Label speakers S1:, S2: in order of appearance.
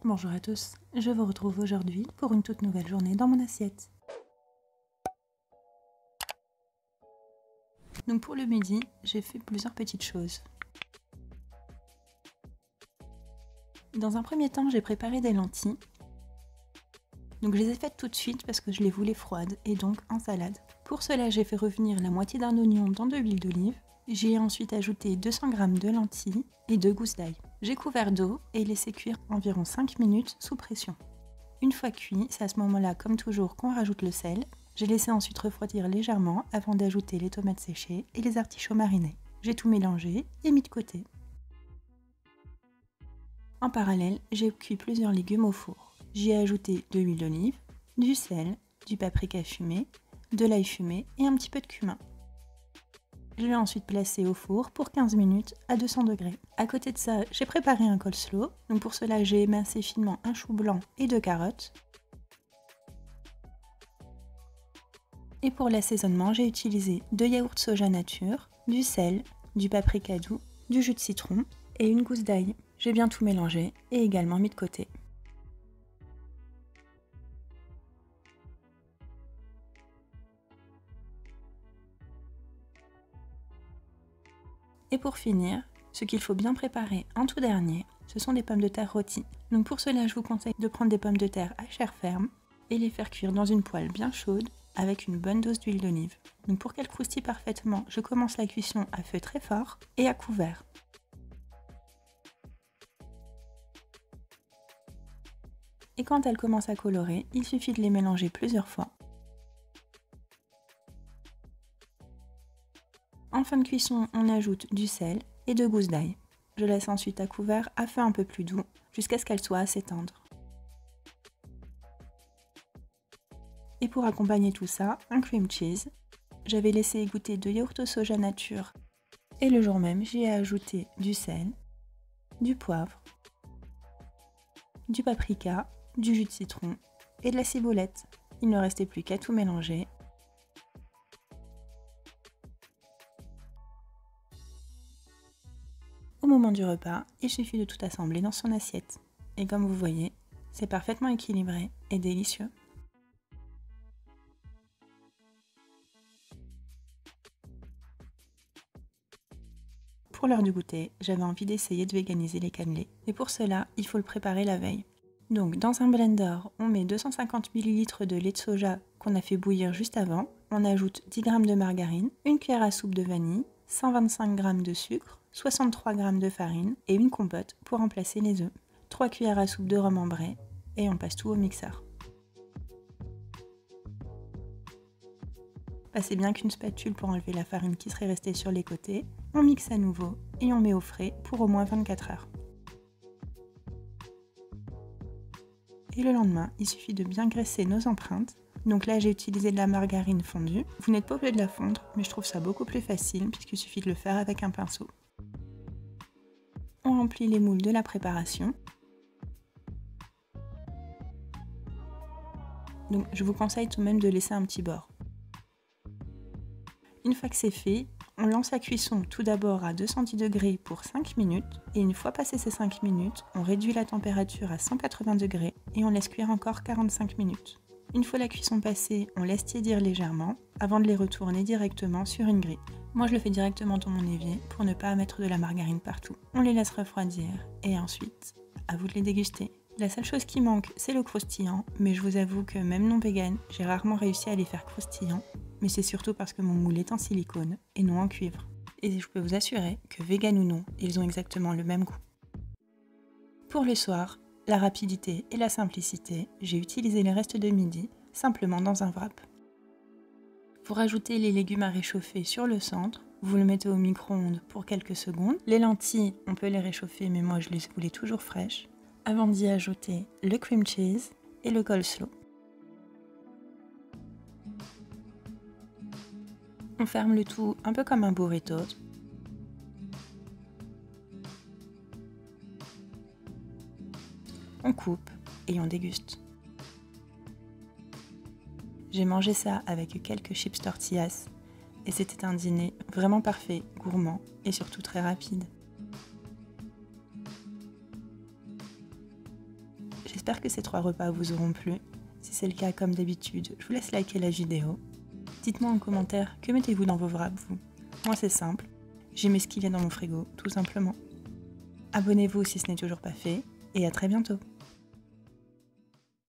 S1: Bonjour à tous, je vous retrouve aujourd'hui pour une toute nouvelle journée dans mon assiette. Donc pour le midi, j'ai fait plusieurs petites choses. Dans un premier temps, j'ai préparé des lentilles. Donc je les ai faites tout de suite parce que je les voulais froides et donc en salade. Pour cela, j'ai fait revenir la moitié d'un oignon dans de l'huile d'olive. J'y ai ensuite ajouté 200 g de lentilles et 2 gousses d'ail. J'ai couvert d'eau et laissé cuire environ 5 minutes sous pression. Une fois cuit, c'est à ce moment-là, comme toujours, qu'on rajoute le sel. J'ai laissé ensuite refroidir légèrement avant d'ajouter les tomates séchées et les artichauts marinés. J'ai tout mélangé et mis de côté. En parallèle, j'ai cuit plusieurs légumes au four. J'y ai ajouté de l'huile d'olive, du sel, du paprika fumé, de l'ail fumé et un petit peu de cumin. Je l'ai ensuite placé au four pour 15 minutes à 200 degrés. À côté de ça, j'ai préparé un coleslaw. Donc pour cela, j'ai émincé finement un chou blanc et 2 carottes. Et pour l'assaisonnement, j'ai utilisé 2 yaourts soja nature, du sel, du paprika doux, du jus de citron et une gousse d'ail. J'ai bien tout mélangé et également mis de côté. Et pour finir, ce qu'il faut bien préparer en tout dernier, ce sont des pommes de terre rôties. Donc pour cela, je vous conseille de prendre des pommes de terre à chair ferme et les faire cuire dans une poêle bien chaude avec une bonne dose d'huile d'olive. Donc pour qu'elles croustillent parfaitement, je commence la cuisson à feu très fort et à couvert. Et quand elles commencent à colorer, il suffit de les mélanger plusieurs fois. En fin de cuisson, on ajoute du sel et 2 gousses d'ail. Je laisse ensuite à couvert à feu un peu plus doux jusqu'à ce qu'elles soient assez tendres. Et pour accompagner tout ça, un cream cheese. J'avais laissé égoutter de yaourt au soja nature et le jour même, j'y ai ajouté du sel, du poivre, du paprika, du jus de citron et de la ciboulette. Il ne restait plus qu'à tout mélanger. Au moment du repas, il suffit de tout assembler dans son assiette. Et comme vous voyez, c'est parfaitement équilibré et délicieux. Pour l'heure du goûter, j'avais envie d'essayer de véganiser les cannelés. Et pour cela, il faut le préparer la veille. Donc dans un blender, on met 250 ml de lait de soja qu'on a fait bouillir juste avant. On ajoute 10 g de margarine, une cuillère à soupe de vanille, 125 g de sucre, 63 g de farine et une compote pour remplacer les œufs. 3 cuillères à soupe de rhum ambré et on passe tout au mixeur. Passez bien qu'une spatule pour enlever la farine qui serait restée sur les côtés. On mixe à nouveau et on met au frais pour au moins 24 heures. Et le lendemain, il suffit de bien graisser nos empreintes. Donc là, j'ai utilisé de la margarine fondue. Vous n'êtes pas obligé de la fondre, mais je trouve ça beaucoup plus facile puisqu'il suffit de le faire avec un pinceau. On remplit les moules de la préparation. Donc je vous conseille tout de même de laisser un petit bord. Une fois que c'est fait, on lance la cuisson tout d'abord à 210 degrés pour 5 minutes et une fois passé ces 5 minutes, on réduit la température à 180 degrés et on laisse cuire encore 45 minutes. Une fois la cuisson passée, on laisse tiédir légèrement avant de les retourner directement sur une grille. Moi je le fais directement dans mon évier pour ne pas mettre de la margarine partout. On les laisse refroidir et ensuite, à vous de les déguster. La seule chose qui manque, c'est le croustillant, mais je vous avoue que même non vegan, j'ai rarement réussi à les faire croustillants. Mais c'est surtout parce que mon moule est en silicone et non en cuivre. Et je peux vous assurer que vegan ou non, ils ont exactement le même goût. Pour le soir, la rapidité et la simplicité, j'ai utilisé les restes de midi simplement dans un wrap. Vous rajoutez les légumes à réchauffer sur le centre, vous le mettez au micro-ondes pour quelques secondes. Les lentilles, on peut les réchauffer, mais moi je les voulais toujours fraîches. Avant d'y ajouter le cream cheese et le coleslaw. On ferme le tout un peu comme un burrito. On coupe et on déguste. J'ai mangé ça avec quelques chips tortillas et c'était un dîner vraiment parfait, gourmand et surtout très rapide. J'espère que ces 3 repas vous auront plu. Si c'est le cas, comme d'habitude, je vous laisse liker la vidéo. Dites-moi en commentaire que mettez-vous dans vos wraps, vous. Moi, c'est simple. J'y mets ce qui vient dans mon frigo, tout simplement. Abonnez-vous si ce n'est toujours pas fait, et à très bientôt.